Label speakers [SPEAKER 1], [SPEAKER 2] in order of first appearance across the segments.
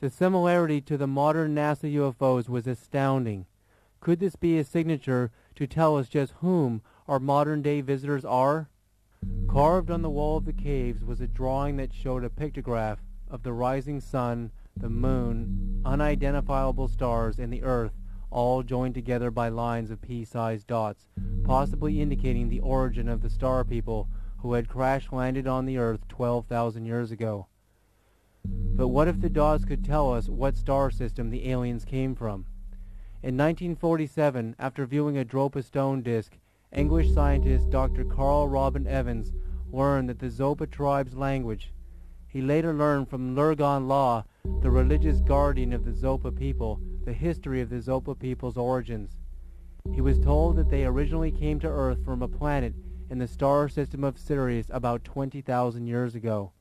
[SPEAKER 1] The similarity to the modern NASA UFOs was astounding. Could this be a signature to tell us just whom our modern-day visitors are? Carved on the wall of the caves was a drawing that showed a pictograph of the rising sun, the moon, unidentifiable stars, and the earth, all joined together by lines of pea-sized dots, possibly indicating the origin of the star people who had crash-landed on the earth 12,000 years ago. But what if the dots could tell us what star system the aliens came from? In 1947, after viewing a Dropa stone disk, English scientist Dr. Carl Robin Evans learned that the Zopa tribe's language. He later learned from Lurgan Law, the religious guardian of the Zopa people, the history of the Zopa people's origins. He was told that they originally came to Earth from a planet in the star system of Sirius about 20,000 years ago.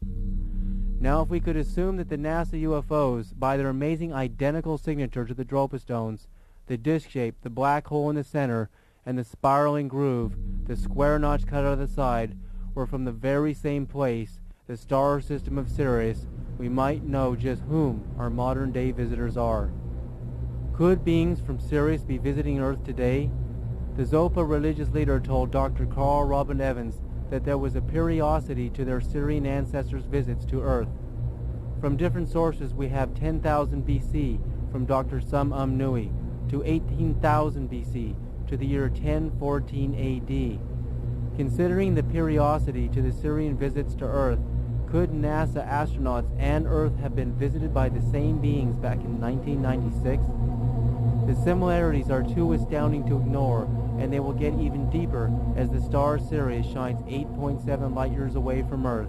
[SPEAKER 1] Now, if we could assume that the NASA UFOs, by their amazing identical signature to the Dropa stones, the disc shape, the black hole in the center, and the spiraling groove, the square notch cut out of the side, were from the very same place, the star system of Sirius, we might know just whom our modern-day visitors are. Could beings from Sirius be visiting Earth today? The Zopa religious leader told Dr. Carl Robin Evans that there was a periodicity to their Sirian ancestors' visits to Earth. From different sources we have 10,000 BC from Dr. Sum Nui to 18,000 BC to the year 1014 AD. Considering the periodicity to the Sirian visits to Earth, could NASA astronauts and Earth have been visited by the same beings back in 1996? The similarities are too astounding to ignore, and they will get even deeper as the star Sirius shines 8.7 light-years away from Earth.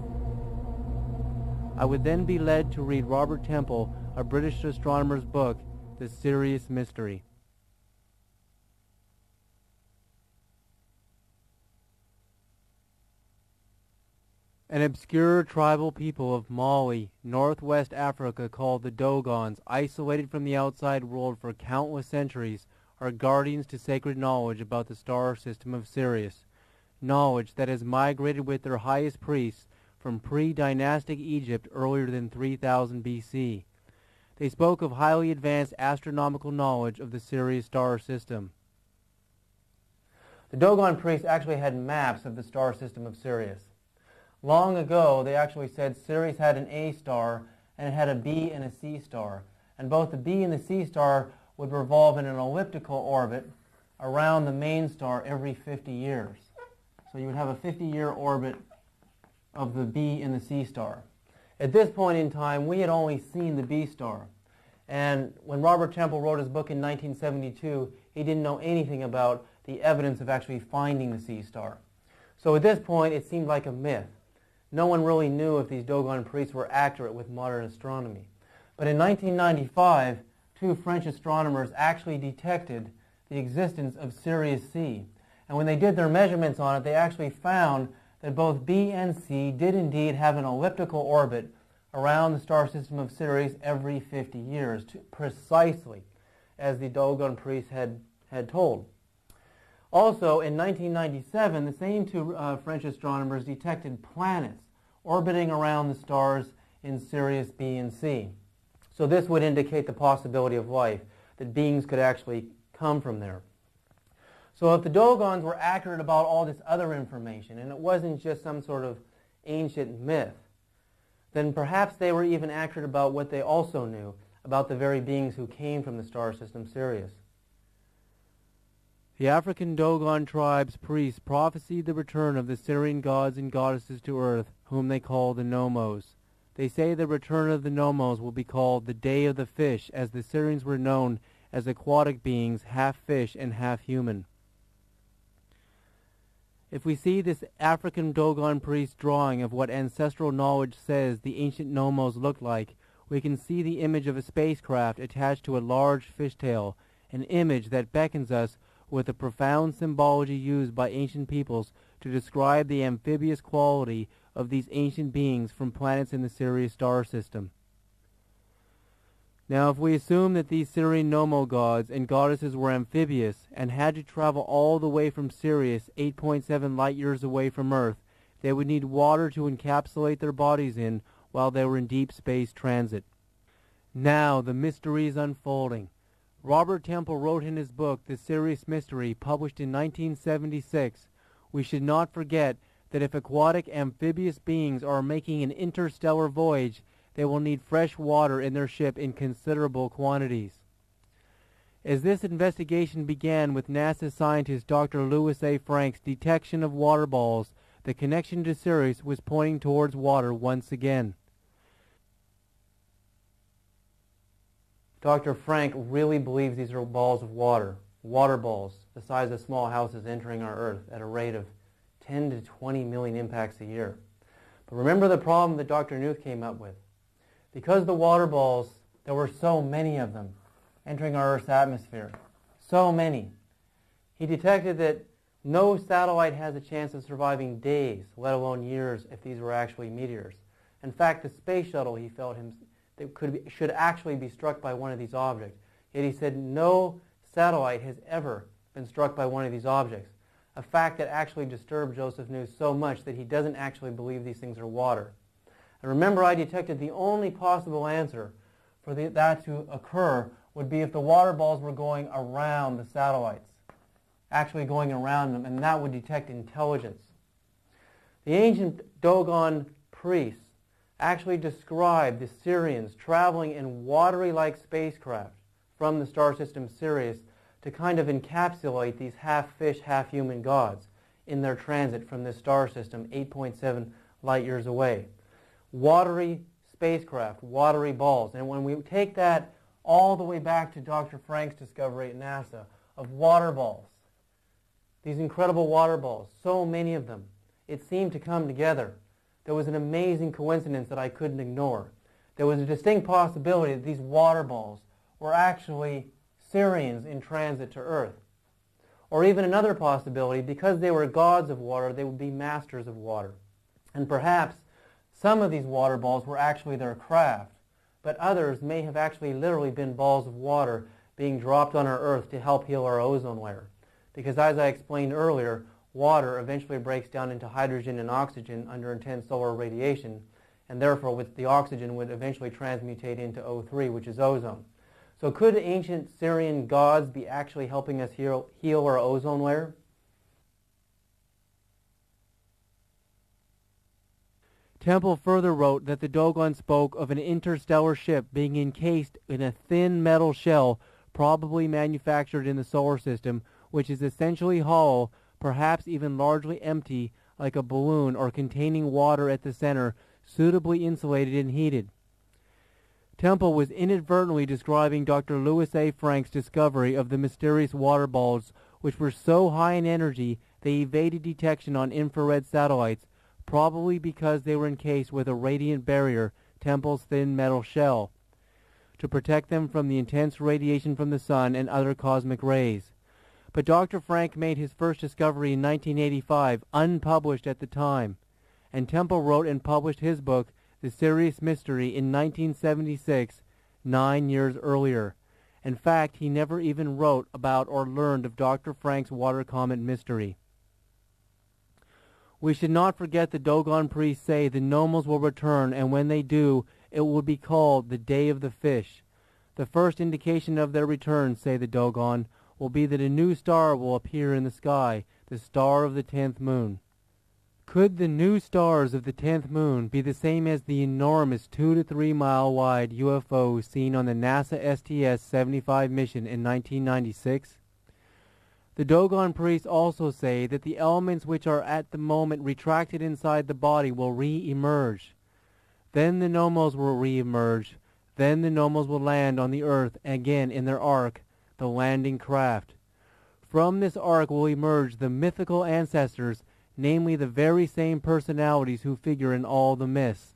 [SPEAKER 1] I would then be led to read Robert Temple, a British astronomer's book, The Sirius Mystery. An obscure tribal people of Mali, northwest Africa, called the Dogons, isolated from the outside world for countless centuries, are guardians to sacred knowledge about the star system of Sirius, knowledge that has migrated with their highest priests from pre-dynastic Egypt earlier than 3000 BC. They spoke of highly advanced astronomical knowledge of the Sirius star system. The Dogon priests actually had maps of the star system of Sirius. Long ago, they actually said Sirius had an A star and it had a B and a C star. And both the B and the C star would revolve in an elliptical orbit around the main star every 50 years. So you would have a 50-year orbit of the B and the C star. At this point in time, we had only seen the B star. And when Robert Temple wrote his book in 1972, he didn't know anything about the evidence of actually finding the C star. So at this point, it seemed like a myth. No one really knew if these Dogon priests were accurate with modern astronomy. But in 1995, two French astronomers actually detected the existence of Sirius C. And when they did their measurements on it, they actually found that both B and C did indeed have an elliptical orbit around the star system of Sirius every 50 years, precisely as the Dogon priests had told. Also, in 1997, the same two French astronomers detected planets orbiting around the stars in Sirius B and C. So this would indicate the possibility of life, that beings could actually come from there. So if the Dogons were accurate about all this other information, and it wasn't just some sort of ancient myth, then perhaps they were even accurate about what they also knew about the very beings who came from the star system Sirius. The African Dogon tribe's priests prophesied the return of the Syrian gods and goddesses to Earth, whom they call the Nomos. They say the return of the Nomos will be called the Day of the Fish, as the Syrians were known as aquatic beings, half fish and half human. If we see this African Dogon priest drawing of what ancestral knowledge says the ancient Nomos looked like, we can see the image of a spacecraft attached to a large fishtail, an image that beckons us with the profound symbology used by ancient peoples to describe the amphibious quality of these ancient beings from planets in the Sirius star system. Now, if we assume that these Syrian Nomo gods and goddesses were amphibious and had to travel all the way from Sirius, 8.7 light-years away from Earth, they would need water to encapsulate their bodies in while they were in deep space transit. Now the mystery is unfolding. Robert Temple wrote in his book, The Sirius Mystery, published in 1976, we should not forget that if aquatic amphibious beings are making an interstellar voyage, they will need fresh water in their ship in considerable quantities. As this investigation began with NASA scientist Dr. Louis A. Frank's detection of water balls, the connection to Sirius was pointing towards water once again. Dr. Frank really believes these are balls of water, water balls, the size of small houses entering our Earth at a rate of 10 to 20 million impacts a year. But remember the problem that Dr. Knuth came up with. Because the water balls, there were so many of them entering our Earth's atmosphere, so many, he detected that no satellite has a chance of surviving days, let alone years, if these were actually meteors. In fact, the space shuttle, he felt should actually be struck by one of these objects. Yet he said no satellite has ever been struck by one of these objects, a fact that actually disturbed Joseph Knuth so much that he doesn't actually believe these things are water. And remember, I detected the only possible answer for that to occur would be if the water balls were going around the satellites, actually going around them, and that would detect intelligence. The ancient Dogon priests actually described the Sirians traveling in watery-like spacecraft from the star system Sirius to kind of encapsulate these half-fish, half-human gods in their transit from this star system 8.7 light years away. Watery spacecraft, watery balls. And when we take that all the way back to Dr. Frank's discovery at NASA of water balls, these incredible water balls, so many of them, it seemed to come together. There was an amazing coincidence that I couldn't ignore. There was a distinct possibility that these water balls were actually Sirians in transit to Earth. Or even another possibility, because they were gods of water, they would be masters of water. And perhaps some of these water balls were actually their craft, but others may have actually literally been balls of water being dropped on our Earth to help heal our ozone layer. Because as I explained earlier, water eventually breaks down into hydrogen and oxygen under intense solar radiation, and therefore with the oxygen would eventually transmutate into O3, which is ozone. So could ancient Sirian gods be actually helping us heal our ozone layer? Temple further wrote that the Dogon spoke of an interstellar ship being encased in a thin metal shell probably manufactured in the solar system, which is essentially hollow, perhaps even largely empty, like a balloon, or containing water at the center, suitably insulated and heated. Temple was inadvertently describing Dr. Louis A. Frank's discovery of the mysterious water balls, which were so high in energy they evaded detection on infrared satellites, probably because they were encased with a radiant barrier, Temple's thin metal shell, to protect them from the intense radiation from the sun and other cosmic rays. But Dr. Frank made his first discovery in 1985, unpublished at the time, and Temple wrote and published his book, The Sirius Mystery, in 1976, 9 years earlier. In fact, he never even wrote about or learned of Dr. Frank's water comet mystery. We should not forget the Dogon priests say the Nomos will return, and when they do, it will be called the Day of the Fish. The first indication of their return, say the Dogon, will be that a new star will appear in the sky, the star of the 10th moon. Could the new stars of the 10th moon be the same as the enormous 2 to 3 mile wide UFOs seen on the NASA STS-75 mission in 1996? The Dogon priests also say that the elements which are at the moment retracted inside the body will re-emerge. Then the Nomos will re-emerge. Then the Nomos will land on the Earth again in their ark, the landing craft. From this ark will emerge the mythical ancestors, namely the very same personalities who figure in all the myths.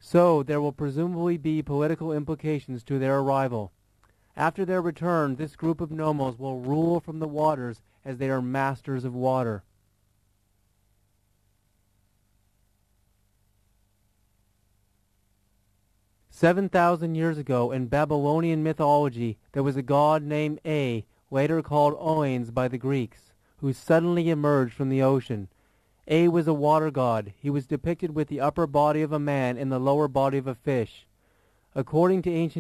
[SPEAKER 1] So there will presumably be political implications to their arrival. After their return, this group of Nomos will rule from the waters as they are masters of water. "7,000 years ago, in Babylonian mythology, there was a god named A, later called Oannes by the Greeks, who suddenly emerged from the ocean. A was a water god. He was depicted with the upper body of a man and the lower body of a fish. According to ancient